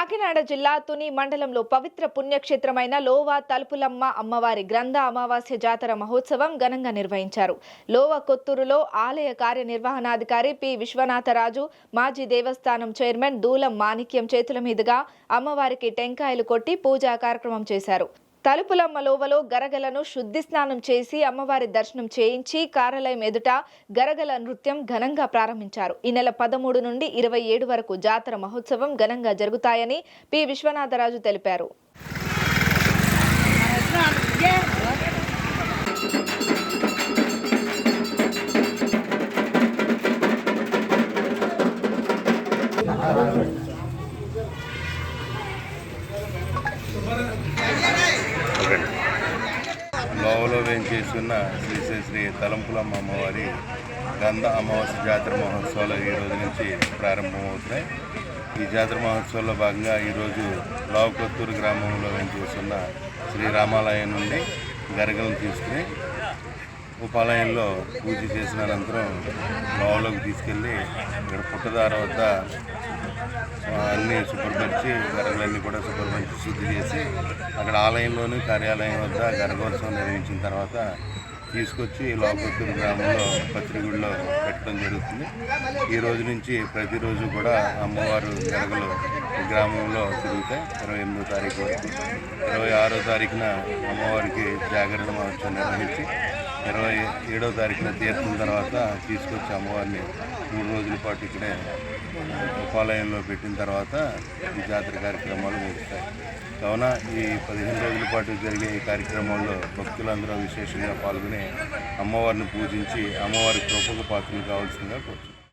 కాకినాడ జిల్లా తుని మండలంలో పవిత్ర పుణ్యక్షేత్రమైన లోవా తలుపులమ్మ అమ్మవారి గ్రంథ అమావాస్య జాతర మహోత్సవం ఘనంగా నిర్వహించారు. లోవా కొత్తూరులో ఆలయ కార్యనిర్వహణాధికారి పి విశ్వనాథరాజు, మాజీ దేవస్థానం చైర్మన్ దూలం మాణిక్యం చేతుల మీదుగా అమ్మవారికి టెంకాయలు కొట్టి పూజా కార్యక్రమం చేశారు. తలుపులమ్మ లోవలో గరగలను శుద్ధి స్నానం చేసి అమ్మవారి దర్శనం చేయించి కార్యాలయం ఎదుట గరగల నృత్యం ఘనంగా ప్రారంభించారు. ఈ నెల 13 నుండి 27 వరకు జాతర మహోత్సవం ఘనంగా జరుగుతాయని పి విశ్వనాథరాజు తెలిపారు. లోవలో వేయించేస్తున్న శ్రీ శ్రీ శ్రీ తలంపులమ్మ అమ్మవారి గంధ అమావాస్య జాతర మహోత్సవాలు ఈ రోజు నుంచి ప్రారంభమవుతున్నాయి. ఈ జాతర మహోత్సవాల్లో భాగంగా ఈరోజు లోవకొత్తూరు గ్రామంలో వేయించేస్తున్న శ్రీరామాలయం నుండి గరగలను తీసుకుని ఉపాలయంలో పూజ చేసిన అనంతరం లోవలోకి తీసుకెళ్ళి ఇక్కడ పుట్టదార వద్ద అన్నీ శుభ్రపరిచి గరగలన్నీ కూడా శుభ్రపరిచి శుద్ధి చేసి అక్కడ ఆలయంలోని కార్యాలయం వద్ద గరగోత్సవం నిర్వహించిన తర్వాత తీసుకొచ్చి లోవకొత్తూరు గ్రామంలో పత్రిగుడిలో పెట్టడం జరుగుతుంది. ఈ రోజు నుంచి ప్రతిరోజు కూడా అమ్మవారు గరగలు గ్రామంలో తిరుగుతాయి. 28వ తారీఖు వరకు 26వ తారీఖున అమ్మవారికి జాగరణ మహోత్సవం నిర్వహించి 27వ తారీఖున తీర్థం తర్వాత తీసుకొచ్చి అమ్మవారిని 3 రోజుల పాటు ఇక్కడే ఉపాలయంలో పెట్టిన తర్వాత ఈ జాతర కార్యక్రమాలు ముగుస్తాయి. కావున ఈ 15 రోజుల పాటు జరిగే ఈ కార్యక్రమంలో భక్తులందరూ విశేషంగా పాల్గొని అమ్మవారిని పూజించి అమ్మవారి కృపకు పాత్రలు కావాల్సిందిగా కోరుతున్నాను.